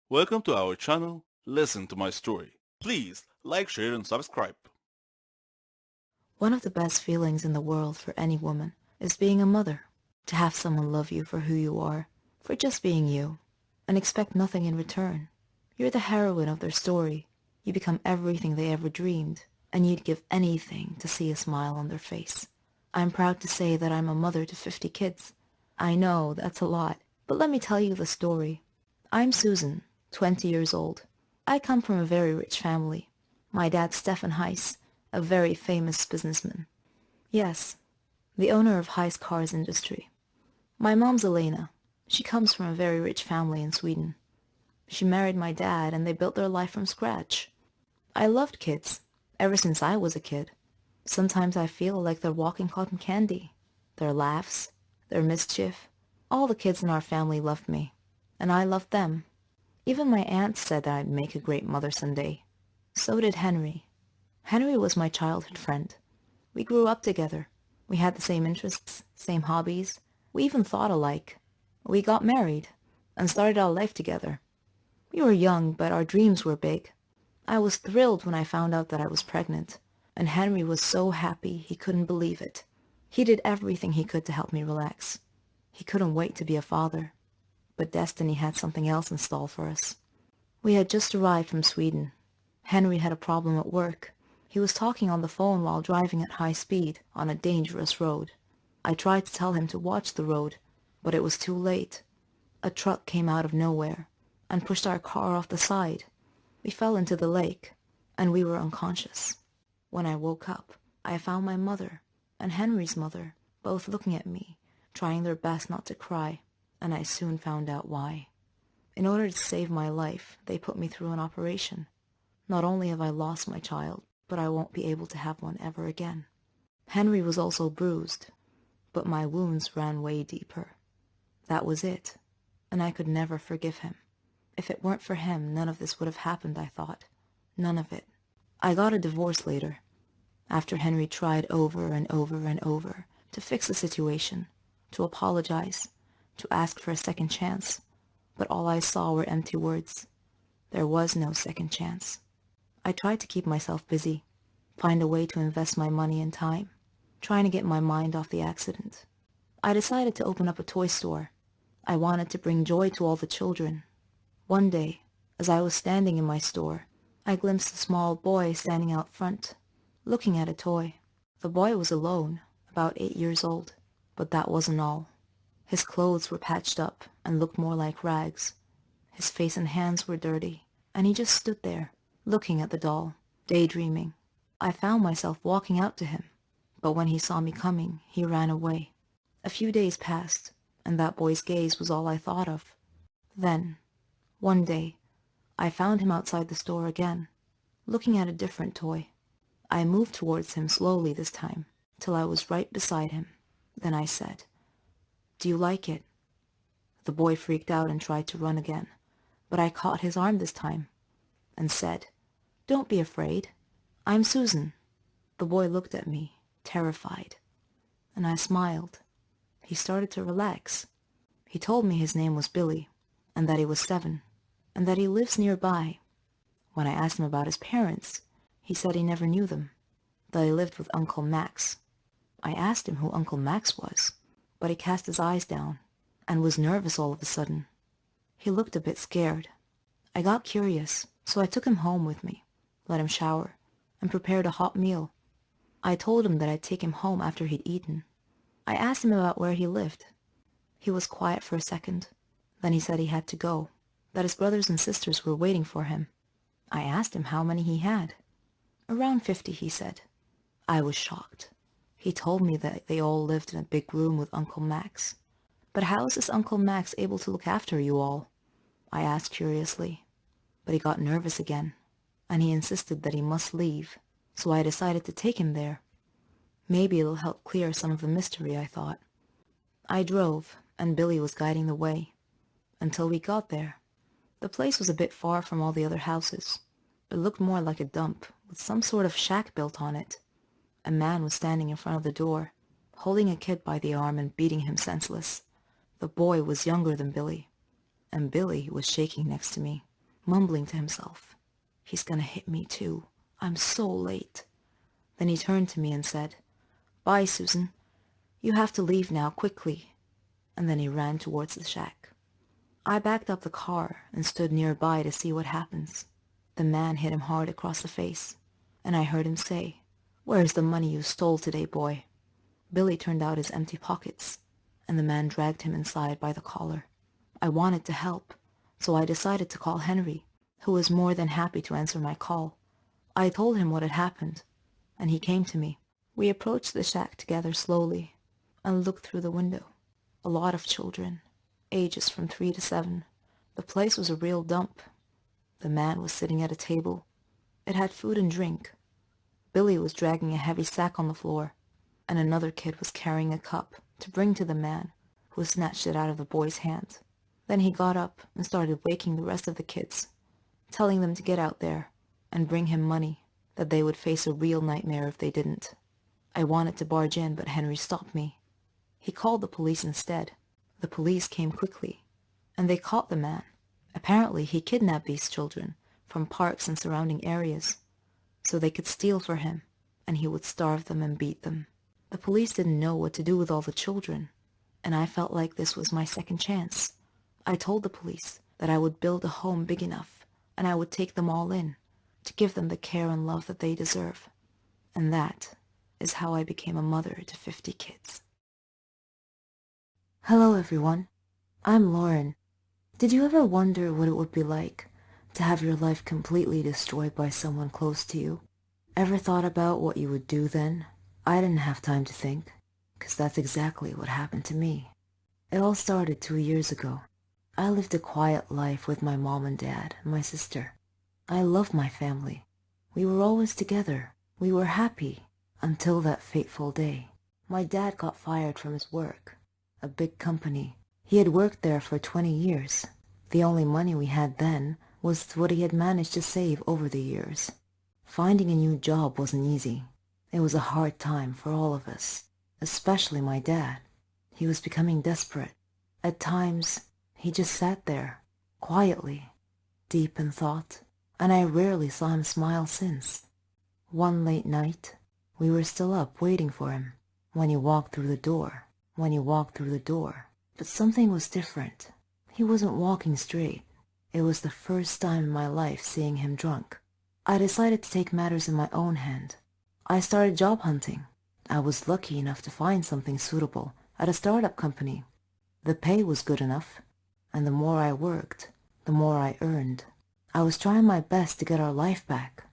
Welcome to our channel, Listen to My Story. Please like, share and subscribe. One of the best feelings in the world for any woman is being a mother. To have someone love you for who you are, for just being you, and expect nothing in return. You're the heroine of their story. You become everything they ever dreamed, and you'd give anything to see a smile on their face. I'm proud to say that I'm a mother to 50 kids. I know that's a lot, but let me tell you the story. I'm Susan, 20 years old. I come from a very rich family. My dad's Stefan Heiss, a very famous businessman. Yes, the owner of Heiss Cars Industry. My mom's Elena. She comes from a very rich family in Sweden. She married my dad and they built their life from scratch. I loved kids, ever since I was a kid. Sometimes I feel like they're walking cotton candy. Their laughs, their mischief. All the kids in our family loved me, and I loved them. Even my aunt said that I'd make a great mother someday. So did Henry. Henry was my childhood friend. We grew up together. We had the same interests, same hobbies. We even thought alike. We got married and started our life together. We were young, but our dreams were big. I was thrilled when I found out that I was pregnant, and Henry was so happy he couldn't believe it. He did everything he could to help me relax. He couldn't wait to be a father. But destiny had something else in store for us. We had just arrived from Sweden. Henry had a problem at work. He was talking on the phone while driving at high speed on a dangerous road. I tried to tell him to watch the road, but it was too late. A truck came out of nowhere and pushed our car off the side. We fell into the lake, and we were unconscious. When I woke up, I found my mother and Henry's mother both looking at me, trying their best not to cry, and I soon found out why. In order to save my life, they put me through an operation. Not only have I lost my child, but I won't be able to have one ever again. Henry was also bruised, but my wounds ran way deeper. That was it, and I could never forgive him. If it weren't for him, none of this would have happened, I thought. None of it. I got a divorce later, after Henry tried over and over and over to fix the situation, to apologize, to ask for a second chance, but all I saw were empty words. There was no second chance. I tried to keep myself busy, find a way to invest my money and time, trying to get my mind off the accident. I decided to open up a toy store. I wanted to bring joy to all the children. One day, as I was standing in my store, I glimpsed a small boy standing out front, looking at a toy. The boy was alone, about 8 years old, but that wasn't all. His clothes were patched up and looked more like rags. His face and hands were dirty, and he just stood there, looking at the doll, daydreaming. I found myself walking out to him, but when he saw me coming, he ran away. A few days passed, and that boy's gaze was all I thought of. Then, one day, I found him outside the store again, looking at a different toy. I moved towards him slowly this time, till I was right beside him. Then I said, "Do you like it?" The boy freaked out and tried to run again, but I caught his arm this time and said, "Don't be afraid. I'm Susan." The boy looked at me, terrified, and I smiled. He started to relax. He told me his name was Billy, and that he was 7, and that he lives nearby. When I asked him about his parents, he said he never knew them, that he lived with Uncle Max. I asked him who Uncle Max was, but he cast his eyes down and was nervous all of a sudden. He looked a bit scared. I got curious, so I took him home with me, let him shower, and prepared a hot meal. I told him that I'd take him home after he'd eaten. I asked him about where he lived. He was quiet for a second. Then he said he had to go, that his brothers and sisters were waiting for him. I asked him how many he had. "Around 50, he said. I was shocked. He told me that they all lived in a big room with Uncle Max. "But how is this Uncle Max able to look after you all?" I asked curiously. But he got nervous again, and he insisted that he must leave, so I decided to take him there. Maybe it'll help clear some of the mystery, I thought. I drove, and Billy was guiding the way, until we got there. The place was a bit far from all the other houses. It looked more like a dump, with some sort of shack built on it. A man was standing in front of the door, holding a kid by the arm and beating him senseless. The boy was younger than Billy, and Billy was shaking next to me. mumbling to himself, "He's gonna hit me too. I'm so late." Then he turned to me and said, "Bye, Susan. You have to leave now, quickly." And then he ran towards the shack. I backed up the car and stood nearby to see what happens. The man hit him hard across the face, and I heard him say, "Where's the money you stole today, boy?" Billy turned out his empty pockets, and the man dragged him inside by the collar. I wanted to help, so I decided to call Henry, who was more than happy to answer my call. I told him what had happened, and he came to me. We approached the shack together slowly and looked through the window. A lot of children, ages from 3 to 7. The place was a real dump. The man was sitting at a table. It had food and drink. Billy was dragging a heavy sack on the floor, and another kid was carrying a cup to bring to the man, who snatched it out of the boy's hand. Then he got up and started waking the rest of the kids, telling them to get out there and bring him money, that they would face a real nightmare if they didn't. I wanted to barge in, but Henry stopped me. He called the police instead. The police came quickly, and they caught the man. Apparently, he kidnapped these children from parks and surrounding areas, so they could steal for him, and he would starve them and beat them. The police didn't know what to do with all the children, and I felt like this was my second chance. I told the police that I would build a home big enough, and I would take them all in, to give them the care and love that they deserve. And that is how I became a mother to 50 kids. Hello everyone, I'm Lauren. Did you ever wonder what it would be like to have your life completely destroyed by someone close to you? Ever thought about what you would do then? I didn't have time to think, because that's exactly what happened to me. It all started 2 years ago. I lived a quiet life with my mom and dad and my sister. I loved my family. We were always together. We were happy until that fateful day. My dad got fired from his work, a big company. He had worked there for 20 years. The only money we had then was what he had managed to save over the years. Finding a new job wasn't easy. It was a hard time for all of us, especially my dad. He was becoming desperate. At times, he just sat there, quietly, deep in thought, and I rarely saw him smile since. One late night, we were still up waiting for him, when he walked through the door. But something was different. He wasn't walking straight. It was the first time in my life seeing him drunk. I decided to take matters in my own hand. I started job hunting. I was lucky enough to find something suitable at a startup company. The pay was good enough, and the more I worked, the more I earned. I was trying my best to get our life back.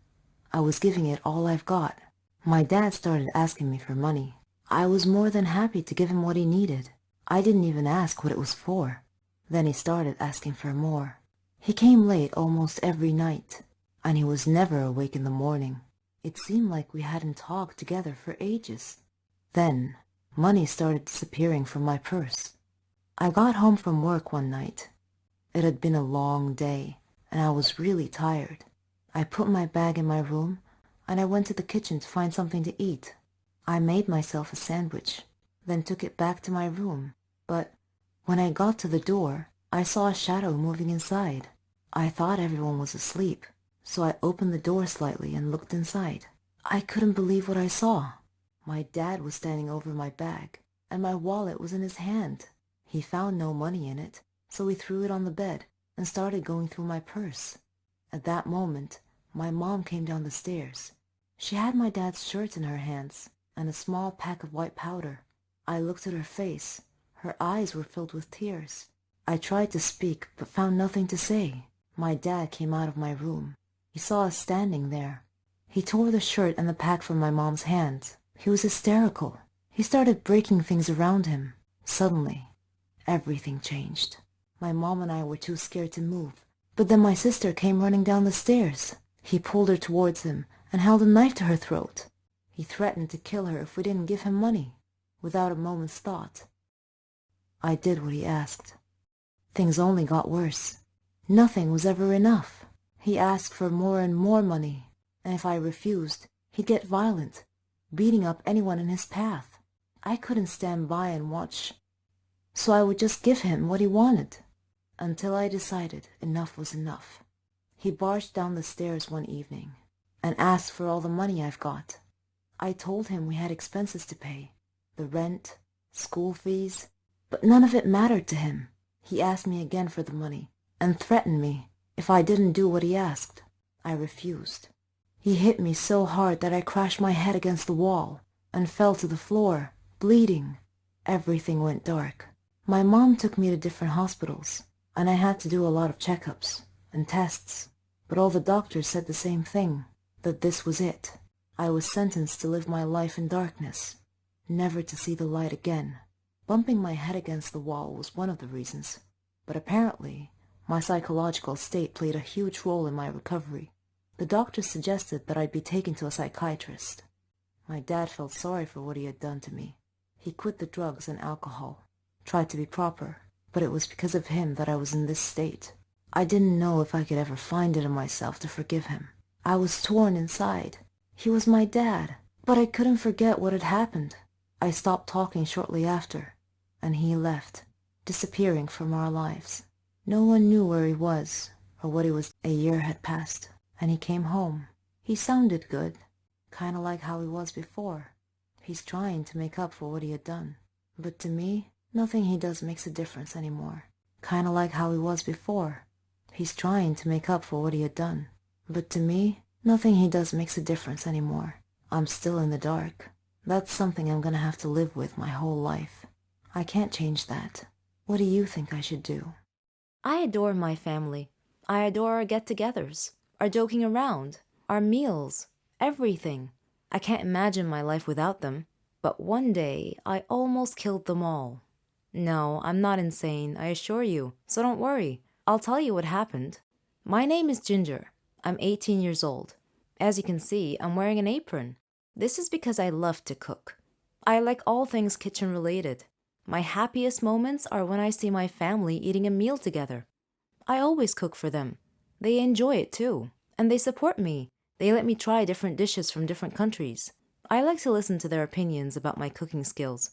I was giving it all I've got. My dad started asking me for money. I was more than happy to give him what he needed. I didn't even ask what it was for. Then he started asking for more. He came late almost every night, and he was never awake in the morning. It seemed like we hadn't talked together for ages. Then, money started disappearing from my purse. I got home from work one night. It had been a long day, and I was really tired. I put my bag in my room, and I went to the kitchen to find something to eat. I made myself a sandwich, then took it back to my room. But when I got to the door, I saw a shadow moving inside. I thought everyone was asleep, so I opened the door slightly and looked inside. I couldn't believe what I saw. My dad was standing over my bag, and my wallet was in his hand. He found no money in it, so he threw it on the bed and started going through my purse. At that moment, my mom came down the stairs. She had my dad's shirt in her hands and a small pack of white powder. I looked at her face. Her eyes were filled with tears. I tried to speak, but found nothing to say. My dad came out of my room. He saw us standing there. He tore the shirt and the pack from my mom's hands. He was hysterical. He started breaking things around him. Suddenly, everything changed. My mom and I were too scared to move. But then my sister came running down the stairs. He pulled her towards him and held a knife to her throat. He threatened to kill her if we didn't give him money, without a moment's thought. I did what he asked. Things only got worse. Nothing was ever enough. He asked for more and more money, and if I refused, he'd get violent, beating up anyone in his path. I couldn't stand by and watch, so I would just give him what he wanted, until I decided enough was enough. He barged down the stairs one evening and asked for all the money I've got. I told him we had expenses to pay, the rent, school fees, but none of it mattered to him. He asked me again for the money and threatened me if I didn't do what he asked. I refused. He hit me so hard that I crashed my head against the wall and fell to the floor, bleeding. Everything went dark. My mom took me to different hospitals, and I had to do a lot of checkups and tests, but all the doctors said the same thing, that this was it. I was sentenced to live my life in darkness, never to see the light again. Bumping my head against the wall was one of the reasons, but apparently my psychological state played a huge role in my recovery. The doctors suggested that I'd be taken to a psychiatrist. My dad felt sorry for what he had done to me. He quit the drugs and alcohol, tried to be proper, but it was because of him that I was in this state. I didn't know if I could ever find it in myself to forgive him. I was torn inside. He was my dad, but I couldn't forget what had happened. I stopped talking shortly after, and he left, disappearing from our lives. No one knew where he was or what he was. A year had passed, and he came home. He sounded good, kind of like how he was before. He's trying to make up for what he had done. But to me, nothing he does makes a difference anymore. Kind of like how he was before. He's trying to make up for what he had done. But to me, nothing he does makes a difference anymore. I'm still in the dark. That's something I'm gonna have to live with my whole life. I can't change that. What do you think I should do? I adore my family. I adore our get-togethers, our joking around, our meals, everything. I can't imagine my life without them. But one day, I almost killed them all. No, I'm not insane, I assure you, so don't worry. I'll tell you what happened. My name is Ginger. I'm 18 years old. As you can see, I'm wearing an apron. This is because I love to cook. I like all things kitchen-related. My happiest moments are when I see my family eating a meal together. I always cook for them. They enjoy it too, and they support me. They let me try different dishes from different countries. I like to listen to their opinions about my cooking skills.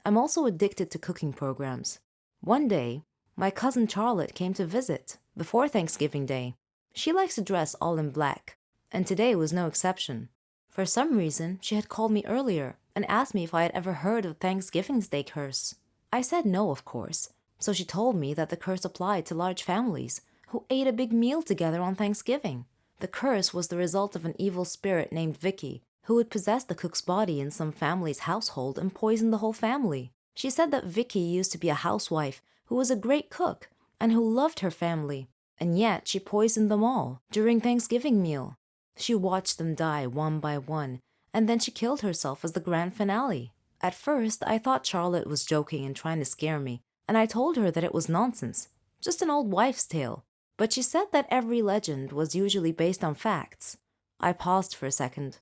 I'm also addicted to cooking programs. One day, my cousin Charlotte came to visit before Thanksgiving Day. She likes to dress all in black, and today was no exception. For some reason, she had called me earlier and asked me if I had ever heard of Thanksgiving's Day curse. I said no, of course, so she told me that the curse applied to large families who ate a big meal together on Thanksgiving. The curse was the result of an evil spirit named Vicky, who would possess the cook's body in some family's household and poison the whole family. She said that Vicky used to be a housewife who was a great cook and who loved her family, and yet she poisoned them all during Thanksgiving meal. She watched them die one by one, and then she killed herself as the grand finale. At first, I thought Charlotte was joking and trying to scare me, and I told her that it was nonsense, just an old wives' tale. But she said that every legend was usually based on facts. I paused for a second.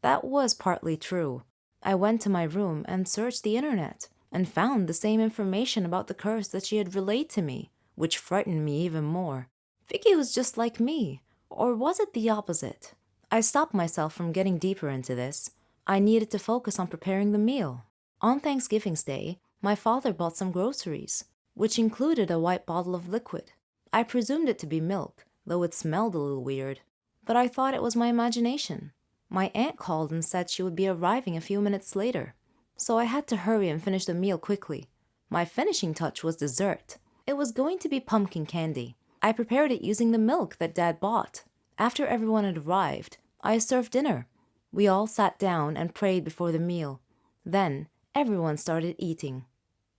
That was partly true. I went to my room and searched the internet and found the same information about the curse that she had relayed to me, which frightened me even more. Vicky was just like me, or was it the opposite? I stopped myself from getting deeper into this. I needed to focus on preparing the meal. On Thanksgiving's Day, my father bought some groceries, which included a white bottle of liquid. I presumed it to be milk, though it smelled a little weird, but I thought it was my imagination. My aunt called and said she would be arriving a few minutes later, so I had to hurry and finish the meal quickly. My finishing touch was dessert. It was going to be pumpkin candy. I prepared it using the milk that Dad bought. After everyone had arrived, I served dinner. We all sat down and prayed before the meal. Then, everyone started eating.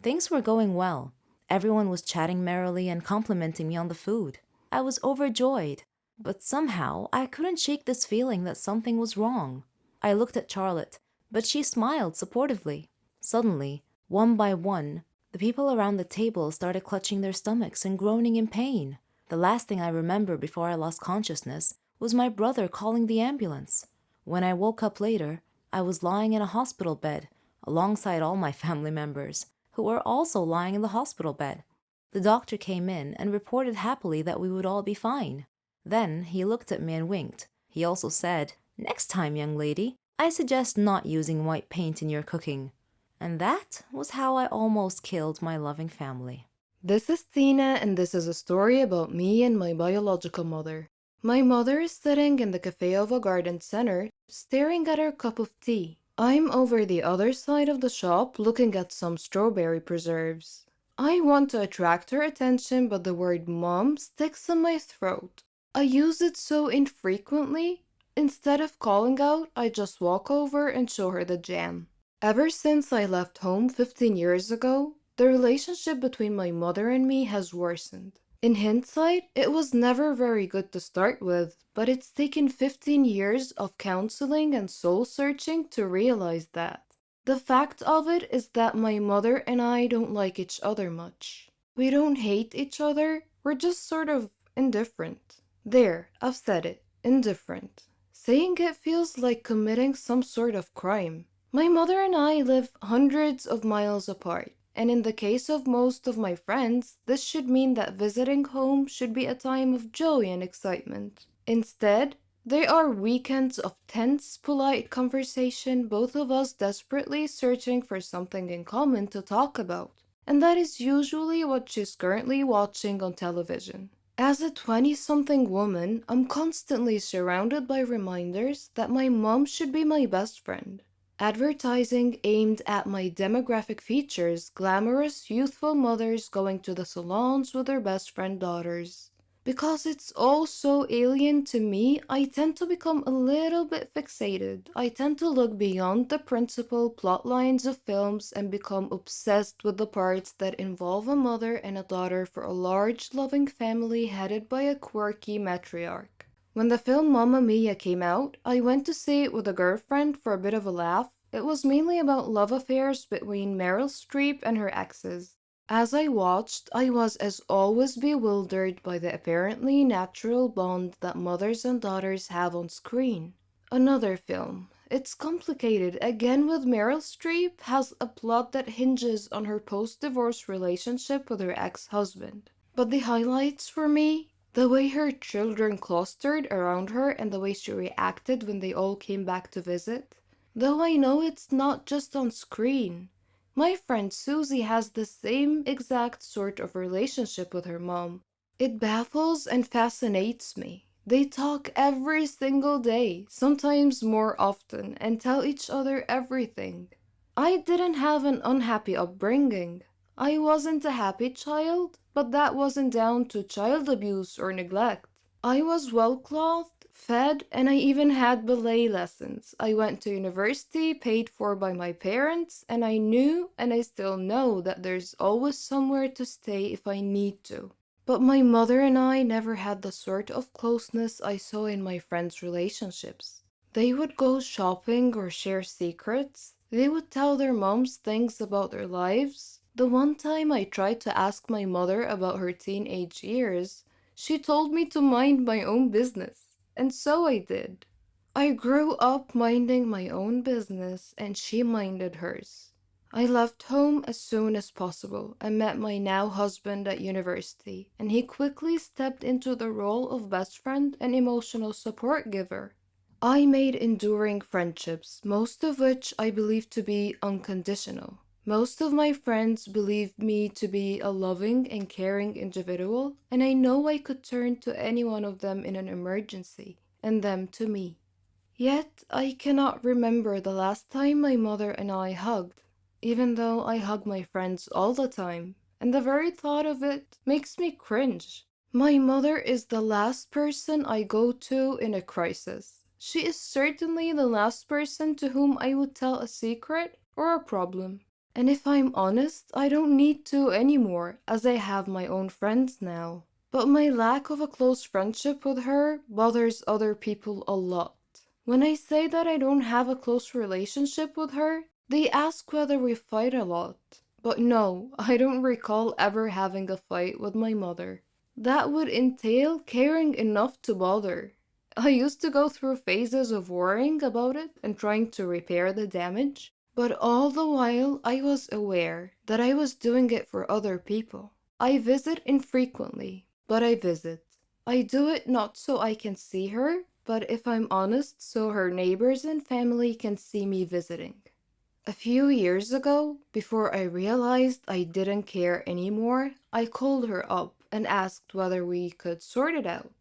Things were going well. Everyone was chatting merrily and complimenting me on the food. I was overjoyed. But somehow, I couldn't shake this feeling that something was wrong. I looked at Charlotte, but she smiled supportively. Suddenly, one by one, the people around the table started clutching their stomachs and groaning in pain. The last thing I remember before I lost consciousness was my brother calling the ambulance. When I woke up later, I was lying in a hospital bed, alongside all my family members, who were also lying in the hospital bed. The doctor came in and reported happily that we would all be fine. Then he looked at me and winked. He also said, "Next time, young lady, I suggest not using white paint in your cooking." And that was how I almost killed my loving family. This is Tina, and this is a story about me and my biological mother. My mother is sitting in the cafe of a garden center, staring at her cup of tea. I'm over the other side of the shop looking at some strawberry preserves. I want to attract her attention, but the word mom sticks in my throat. I use it so infrequently. Instead of calling out, I just walk over and show her the jam. Ever since I left home 15 years ago, the relationship between my mother and me has worsened. In hindsight, it was never very good to start with, but it's taken 15 years of counseling and soul searching to realize that. The fact of it is that my mother and I don't like each other much. We don't hate each other, we're just sort of indifferent. There, I've said it, indifferent. Saying it feels like committing some sort of crime. My mother and I live hundreds of miles apart. And in the case of most of my friends, this should mean that visiting home should be a time of joy and excitement. Instead, they are weekends of tense, polite conversation, both of us desperately searching for something in common to talk about. And that is usually what she's currently watching on television. As a 20-something woman, I'm constantly surrounded by reminders that my mom should be my best friend. Advertising aimed at my demographic features glamorous, youthful mothers going to the salons with their best friend daughters. Because it's all so alien to me, I tend to become a little bit fixated. I tend to look beyond the principal plot lines of films and become obsessed with the parts that involve a mother and a daughter for a large, loving family headed by a quirky matriarch. When the film Mamma Mia came out, I went to see it with a girlfriend for a bit of a laugh. It was mainly about love affairs between Meryl Streep and her exes. As I watched, I was as always bewildered by the apparently natural bond that mothers and daughters have on screen. Another film. It's complicated, again with Meryl Streep, has a plot that hinges on her post-divorce relationship with her ex-husband. But the highlights for me, the way her children clustered around her and the way she reacted when they all came back to visit. Though I know it's not just on screen. My friend Susie has the same exact sort of relationship with her mom. It baffles and fascinates me. They talk every single day, sometimes more often, and tell each other everything. I didn't have an unhappy upbringing. I wasn't a happy child, but that wasn't down to child abuse or neglect. I was well-clothed, fed, and I even had ballet lessons. I went to university, paid for by my parents, and I knew, and I still know, that there's always somewhere to stay if I need to. But my mother and I never had the sort of closeness I saw in my friends' relationships. They would go shopping or share secrets. They would tell their moms things about their lives. The one time I tried to ask my mother about her teenage years, she told me to mind my own business, and so I did. I grew up minding my own business, and she minded hers. I left home as soon as possible and met my now husband at university, and he quickly stepped into the role of best friend and emotional support giver. I made enduring friendships, most of which I believe to be unconditional. Most of my friends believe me to be a loving and caring individual, and I know I could turn to any one of them in an emergency, and them to me. Yet, I cannot remember the last time my mother and I hugged, even though I hug my friends all the time, and the very thought of it makes me cringe. My mother is the last person I go to in a crisis. She is certainly the last person to whom I would tell a secret or a problem. And if I'm honest, I don't need to anymore, as I have my own friends now. But my lack of a close friendship with her bothers other people a lot. When I say that I don't have a close relationship with her, they ask whether we fight a lot. But no, I don't recall ever having a fight with my mother. That would entail caring enough to bother. I used to go through phases of worrying about it and trying to repair the damage. But all the while, I was aware that I was doing it for other people. I visit infrequently, but I visit. I do it not so I can see her, but if I'm honest, so her neighbors and family can see me visiting. A few years ago, before I realized I didn't care anymore, I called her up and asked whether we could sort it out.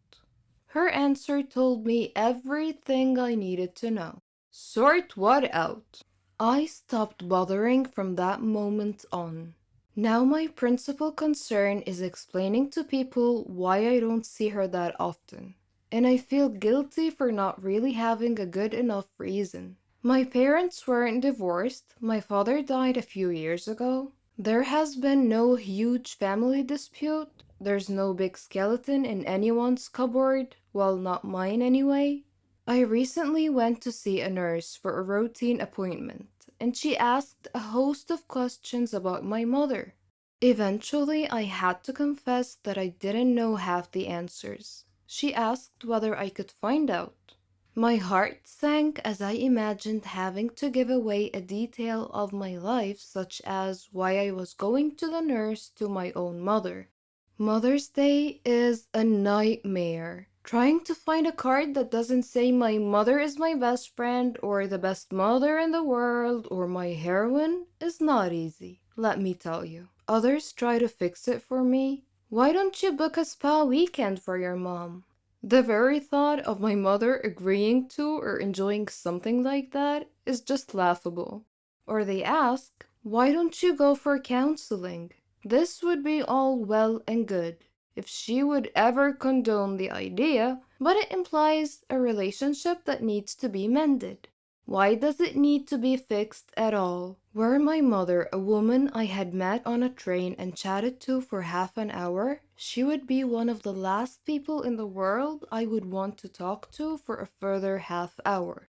Her answer told me everything I needed to know. Sort what out? I stopped bothering from that moment on. Now my principal concern is explaining to people why I don't see her that often. And I feel guilty for not really having a good enough reason. My parents weren't divorced. My father died a few years ago. There has been no huge family dispute. There's no big skeleton in anyone's cupboard, well, not mine anyway. I recently went to see a nurse for a routine appointment, and she asked a host of questions about my mother. Eventually, I had to confess that I didn't know half the answers. She asked whether I could find out. My heart sank as I imagined having to give away a detail of my life, such as why I was going to the nurse to my own mother. Mother's Day is a nightmare. Trying to find a card that doesn't say my mother is my best friend or the best mother in the world or my heroine is not easy, let me tell you. Others try to fix it for me. Why don't you book a spa weekend for your mom? The very thought of my mother agreeing to or enjoying something like that is just laughable. Or they ask, why don't you go for counseling? This would be all well and good if she would ever condone the idea, but it implies a relationship that needs to be mended. Why does it need to be fixed at all? Were my mother a woman I had met on a train and chatted to for half an hour, she would be one of the last people in the world I would want to talk to for a further half hour.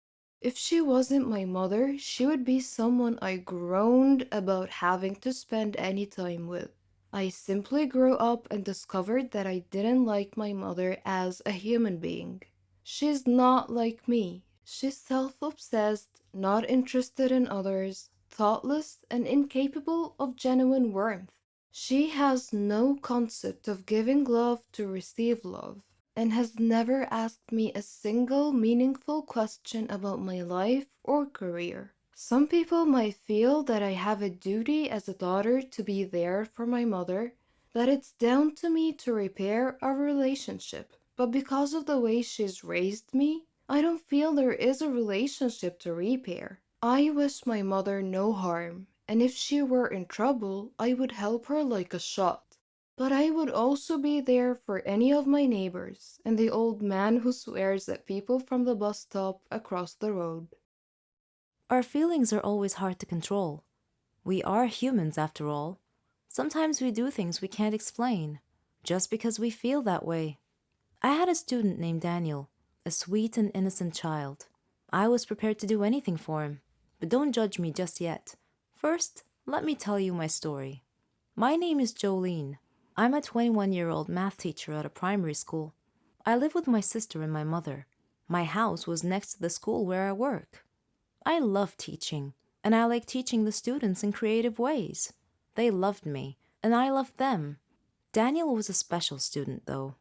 If she wasn't my mother, she would be someone I groaned about having to spend any time with. I simply grew up and discovered that I didn't like my mother as a human being. She's not like me. She's self-obsessed, not interested in others, thoughtless, and incapable of genuine warmth. She has no concept of giving love to receive love, and has never asked me a single meaningful question about my life or career. Some people might feel that I have a duty as a daughter to be there for my mother, that it's down to me to repair our relationship. But because of the way she's raised me, I don't feel there is a relationship to repair. I wish my mother no harm, and if she were in trouble, I would help her like a shot. But I would also be there for any of my neighbors and the old man who swears at people from the bus stop across the road. Our feelings are always hard to control. We are humans after all. Sometimes we do things we can't explain, just because we feel that way. I had a student named Daniel, a sweet and innocent child. I was prepared to do anything for him, but don't judge me just yet. First, let me tell you my story. My name is Jolene. I'm a 21-year-old math teacher at a primary school. I live with my sister and my mother. My house was next to the school where I work. I love teaching, and I like teaching the students in creative ways. They loved me, and I loved them. Daniel was a special student, though.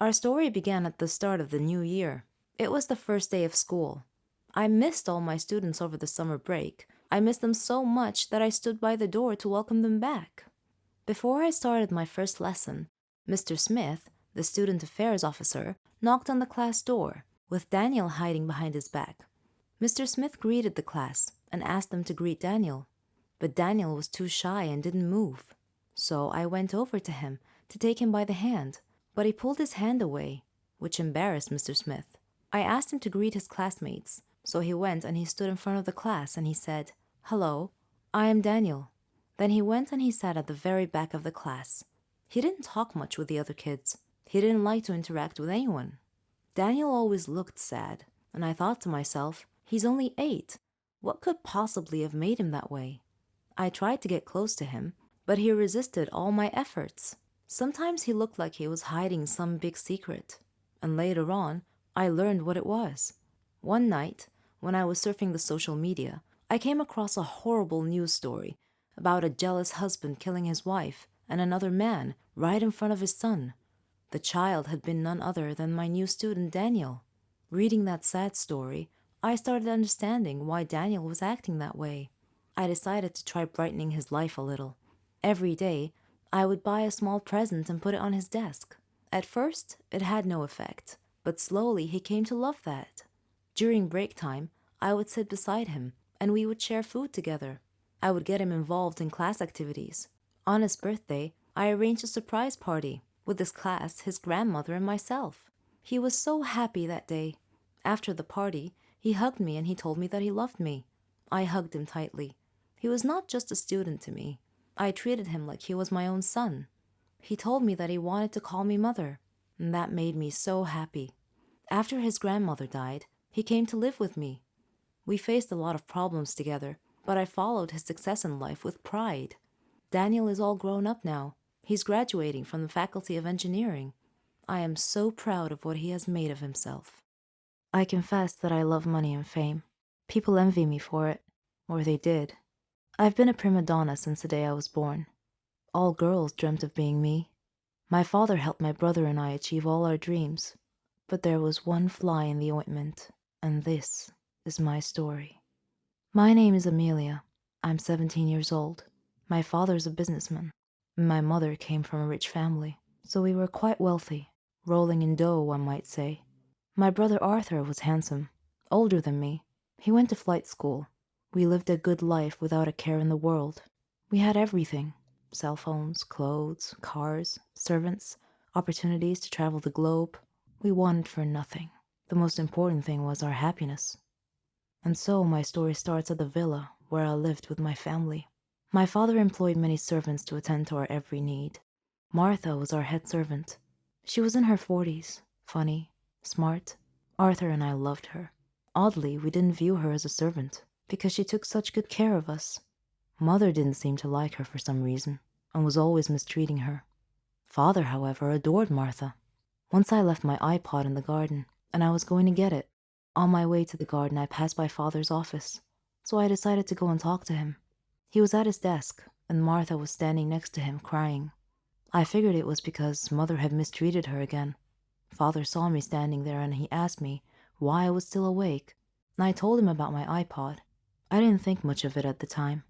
Our story began at the start of the new year. It was the first day of school. I missed all my students over the summer break. I missed them so much that I stood by the door to welcome them back. Before I started my first lesson, Mr. Smith, the student affairs officer, knocked on the class door, with Daniel hiding behind his back. Mr. Smith greeted the class and asked them to greet Daniel, but Daniel was too shy and didn't move. So I went over to him to take him by the hand, but he pulled his hand away, which embarrassed Mr. Smith. I asked him to greet his classmates, so he went and he stood in front of the class and he said, "Hello, I am Daniel." Then he went and he sat at the very back of the class. He didn't talk much with the other kids. He didn't like to interact with anyone. Daniel always looked sad, and I thought to myself, he's only 8. What could possibly have made him that way? I tried to get close to him, but he resisted all my efforts. Sometimes he looked like he was hiding some big secret, and later on, I learned what it was. One night, when I was surfing the social media, I came across a horrible news story about a jealous husband killing his wife and another man right in front of his son. The child had been none other than my new student Daniel. Reading that sad story, I started understanding why Daniel was acting that way. I decided to try brightening his life a little. Every day, I would buy a small present and put it on his desk. At first, it had no effect, But slowly he came to love that. During break time, I would sit beside him and we would share food together. I would get him involved in class activities. On his birthday, I arranged a surprise party with his class, his grandmother, and myself. He was so happy that day. After the party, he hugged me and he told me that he loved me. I hugged him tightly. He was not just a student to me. I treated him like he was my own son. He told me that he wanted to call me mother, and that made me so happy. After his grandmother died, he came to live with me. We faced a lot of problems together, but I followed his success in life with pride. Daniel is all grown up now. He's graduating from the Faculty of Engineering. I am so proud of what he has made of himself. I confess that I love money and fame. People envy me for it, or they did. I've been a prima donna since the day I was born. All girls dreamt of being me. My father helped my brother and I achieve all our dreams. But there was one fly in the ointment, and this is my story. My name is Amelia. I'm 17 years old. My father's a businessman. My mother came from a rich family, so we were quite wealthy, rolling in dough, one might say. My brother Arthur was handsome, older than me. He went to flight school. We lived a good life without a care in the world. We had everything: cell phones, clothes, cars, servants, opportunities to travel the globe. We wanted for nothing. The most important thing was our happiness. And so my story starts at the villa where I lived with my family. My father employed many servants to attend to our every need. Martha was our head servant. She was in her 40s, funny, smart. Arthur and I loved her. Oddly, we didn't view her as a servant because she took such good care of us. Mother didn't seem to like her for some reason and was always mistreating her. Father, however, adored Martha. Once I left my iPod in the garden and I was going to get it. On my way to the garden, I passed by Father's office, so I decided to go and talk to him. He was at his desk, and Martha was standing next to him, crying. I figured it was because Mother had mistreated her again. Father saw me standing there and he asked me why I was still awake, and I told him about my iPod. I didn't think much of it at the time.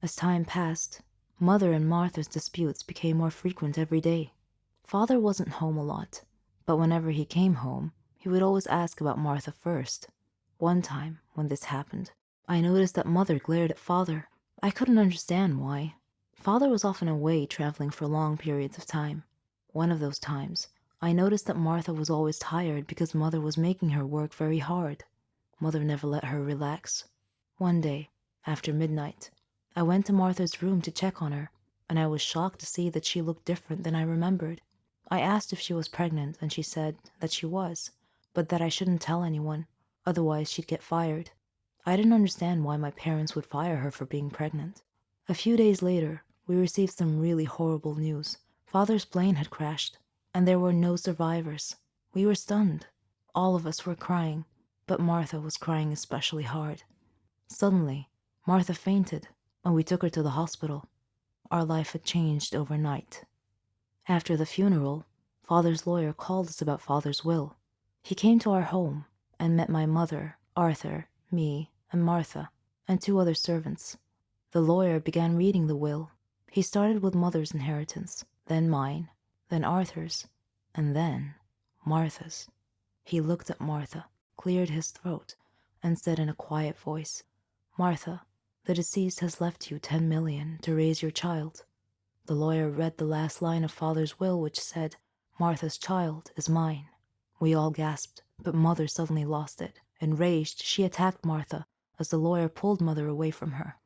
As time passed, Mother and Martha's disputes became more frequent every day. Father wasn't home a lot, but whenever he came home, he would always ask about Martha first. One time, when this happened, I noticed that Mother glared at Father. I couldn't understand why. Father was often away traveling for long periods of time. One of those times, I noticed that Martha was always tired because Mother was making her work very hard. Mother never let her relax. One day, after midnight, I went to Martha's room to check on her, and I was shocked to see that she looked different than I remembered. I asked if she was pregnant, and she said that she was, but that I shouldn't tell anyone, otherwise she'd get fired. I didn't understand why my parents would fire her for being pregnant. A few days later, we received some really horrible news. Father's plane had crashed, and there were no survivors. We were stunned. All of us were crying, but Martha was crying especially hard. Suddenly, Martha fainted, and we took her to the hospital. Our life had changed overnight. After the funeral, Father's lawyer called us about Father's will. He came to our home and met my mother, Arthur, me, and Martha, and 2 other servants. The lawyer began reading the will. He started with Mother's inheritance, then mine, then Arthur's, and then Martha's. He looked at Martha, cleared his throat, and said in a quiet voice, "Martha, the deceased has left you 10 million to raise your child." The lawyer read the last line of Father's will, which said, "Martha's child is mine." We all gasped, but Mother suddenly lost it. Enraged, she attacked Martha as the lawyer pulled Mother away from her.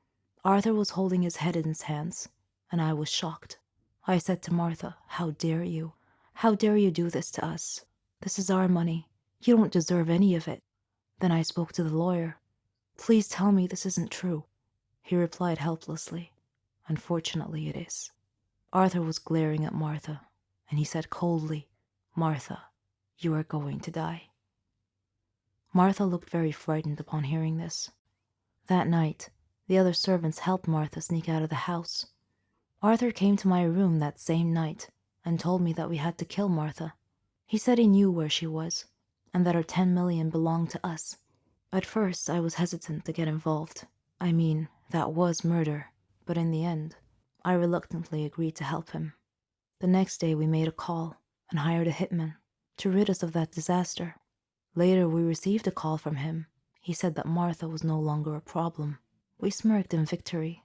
Arthur was holding his head in his hands, and I was shocked. I said to Martha, "How dare you? How dare you do this to us? This is our money. You don't deserve any of it." Then I spoke to the lawyer. "Please tell me this isn't true." He replied helplessly, "Unfortunately, it is." Arthur was glaring at Martha, and he said coldly, "Martha, you are going to die." Martha looked very frightened upon hearing this. That night, the other servants helped Martha sneak out of the house. Arthur came to my room that same night and told me that we had to kill Martha. He said he knew where she was, and that her 10 million belonged to us. At first, I was hesitant to get involved. I mean, that was murder, but in the end, I reluctantly agreed to help him. The next day we made a call and hired a hitman. to rid us of that disaster. Later, we received a call from him. He said that Martha was no longer a problem. We smirked in victory.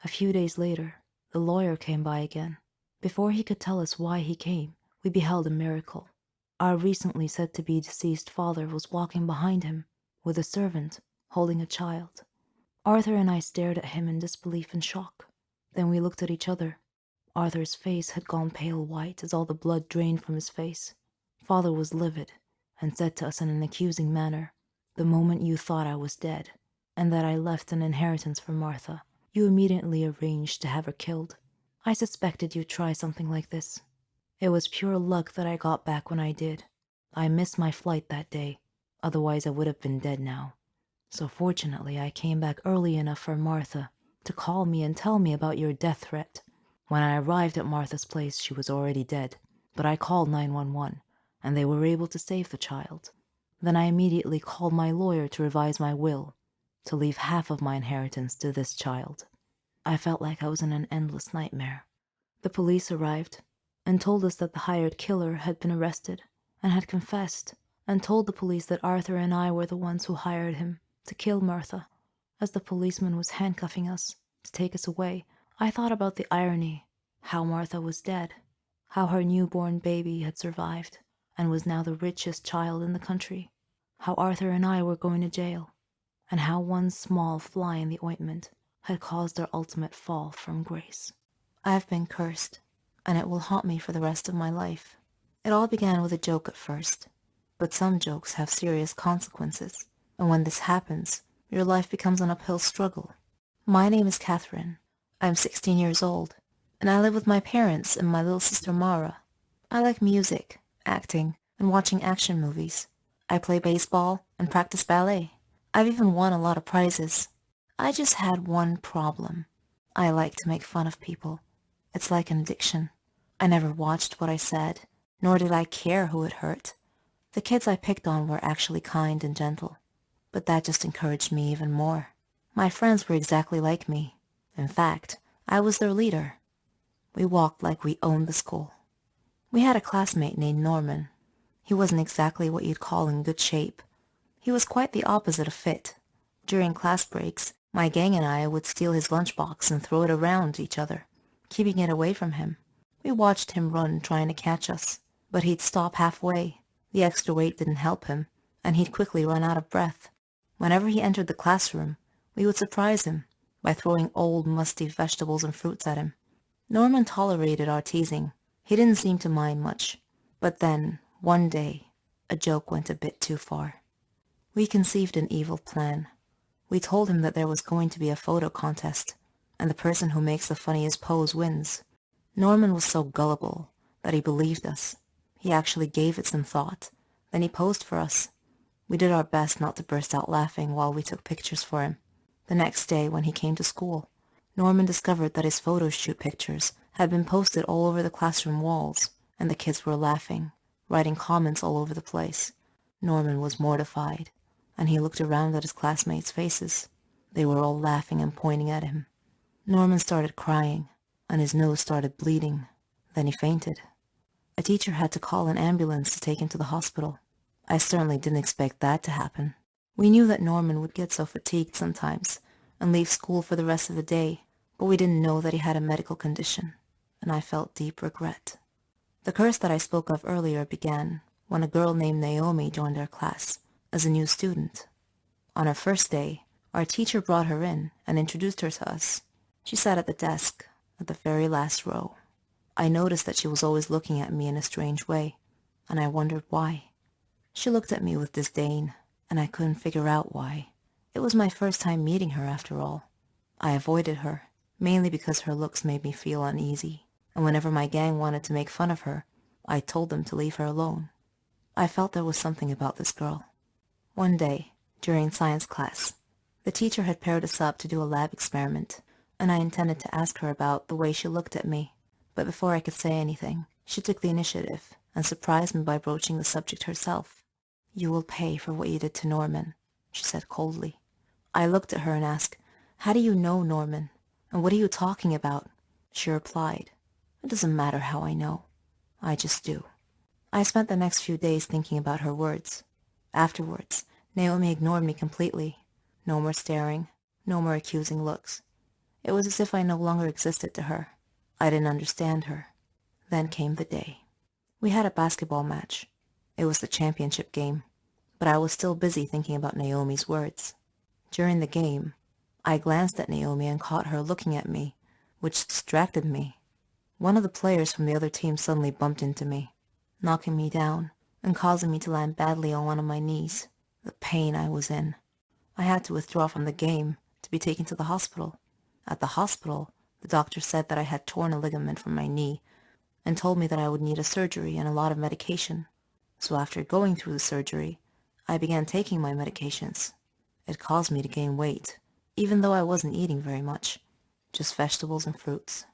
A few days later, the lawyer came by again. Before he could tell us why he came, we beheld a miracle. Our recently said to be deceased father was walking behind him with a servant holding a child. Arthur and I stared at him in disbelief and shock. Then we looked at each other. Arthur's face had gone pale white as all the blood drained from his face. Father was livid and said to us in an accusing manner, "The moment you thought I was dead and that I left an inheritance for Martha, you immediately arranged to have her killed. I suspected you'd try something like this. It was pure luck that I got back when I did. I missed my flight that day, otherwise I would have been dead now. So fortunately I came back early enough for Martha to call me and tell me about your death threat. When I arrived at Martha's place, she was already dead, but I called 911, and they were able to save the child. Then I immediately called my lawyer to revise my will, to leave half of my inheritance to this child. I felt like I was in an endless nightmare. The police arrived and told us that the hired killer had been arrested and had confessed and told the police that Arthur and I were the ones who hired him to kill Martha. As the policeman was handcuffing us to take us away, I thought about the irony, how Martha was dead, how her newborn baby had survived and was now the richest child in the country, how Arthur and I were going to jail, and how one small fly in the ointment had caused our ultimate fall from grace. I have been cursed, and it will haunt me for the rest of my life. It all began with a joke at first, but some jokes have serious consequences, and when this happens, your life becomes an uphill struggle. My name is Catherine. I'm 16 years old, and I live with my parents and my little sister Mara. I like music, acting, and watching action movies. I play baseball and practice ballet. I've even won a lot of prizes. I just had one problem. I like to make fun of people. It's like an addiction. I never watched what I said, nor did I care who it hurt. The kids I picked on were actually kind and gentle, but that just encouraged me even more. My friends were exactly like me. In fact, I was their leader. We walked like we owned the school. We had a classmate named Norman. He wasn't exactly what you'd call in good shape. He was quite the opposite of fit. During class breaks, my gang and I would steal his lunchbox and throw it around each other, keeping it away from him. We watched him run trying to catch us, but he'd stop halfway. The extra weight didn't help him, and he'd quickly run out of breath. Whenever he entered the classroom, we would surprise him by throwing old, musty vegetables and fruits at him. Norman tolerated our teasing. He didn't seem to mind much. But then, one day, a joke went a bit too far. We conceived an evil plan. We told him that there was going to be a photo contest, and the person who makes the funniest pose wins. Norman was so gullible that he believed us. He actually gave it some thought. Then he posed for us. We did our best not to burst out laughing while we took pictures for him. The next day, when he came to school, Norman discovered that his photo shoot pictures had been posted all over the classroom walls, and the kids were laughing, writing comments all over the place. Norman was mortified, and he looked around at his classmates' faces. They were all laughing and pointing at him. Norman started crying, and his nose started bleeding. Then he fainted. A teacher had to call an ambulance to take him to the hospital. I certainly didn't expect that to happen. We knew that Norman would get so fatigued sometimes and leave school for the rest of the day, but we didn't know that he had a medical condition, and I felt deep regret. The curse that I spoke of earlier began when a girl named Naomi joined our class as a new student. On her first day, our teacher brought her in and introduced her to us. She sat at the desk at the very last row. I noticed that she was always looking at me in a strange way, and I wondered why. She looked at me with disdain, and I couldn't figure out why. It was my first time meeting her, after all. I avoided her, mainly because her looks made me feel uneasy, and whenever my gang wanted to make fun of her, I told them to leave her alone. I felt there was something about this girl. One day, during science class, the teacher had paired us up to do a lab experiment, and I intended to ask her about the way she looked at me. But before I could say anything, she took the initiative and surprised me by broaching the subject herself. "You will pay for what you did to Norman," she said coldly. I looked at her and asked, "How do you know Norman? And what are you talking about?" She replied, "It doesn't matter how I know. I just do." I spent the next few days thinking about her words. Afterwards, Naomi ignored me completely. No more staring, no more accusing looks. It was as if I no longer existed to her. I didn't understand her. Then came the day. We had a basketball match. It was the championship game, but I was still busy thinking about Naomi's words. During the game, I glanced at Naomi and caught her looking at me, which distracted me. One of the players from the other team suddenly bumped into me, knocking me down and causing me to land badly on one of my knees. The pain I was in. I had to withdraw from the game to be taken to the hospital. At the hospital, the doctor said that I had torn a ligament from my knee and told me that I would need a surgery and a lot of medication. So after going through the surgery, I began taking my medications. It caused me to gain weight, even though I wasn't eating very much, just vegetables and fruits.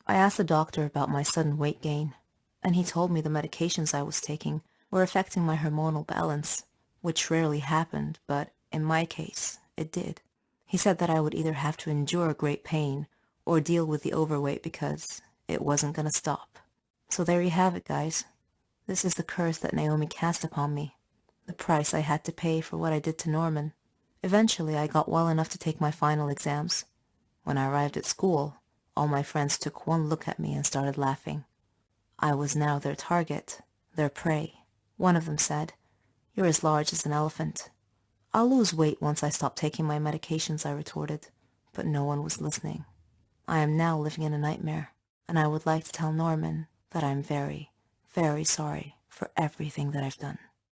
I asked the doctor about my sudden weight gain, and he told me the medications I was taking were affecting my hormonal balance, which rarely happened, but in my case, it did. He said that I would either have to endure great pain or deal with the overweight because it wasn't going to stop. So there you have it, guys. This is the curse that Naomi cast upon me, the price I had to pay for what I did to Norman. Eventually, I got well enough to take my final exams. When I arrived at school, all my friends took one look at me and started laughing. I was now their target, their prey. One of them said, "You're as large as an elephant." "I'll lose weight once I stop taking my medications," I retorted, but no one was listening. I am now living in a nightmare, and I would like to tell Norman that I'm very, very sorry for everything that I've done.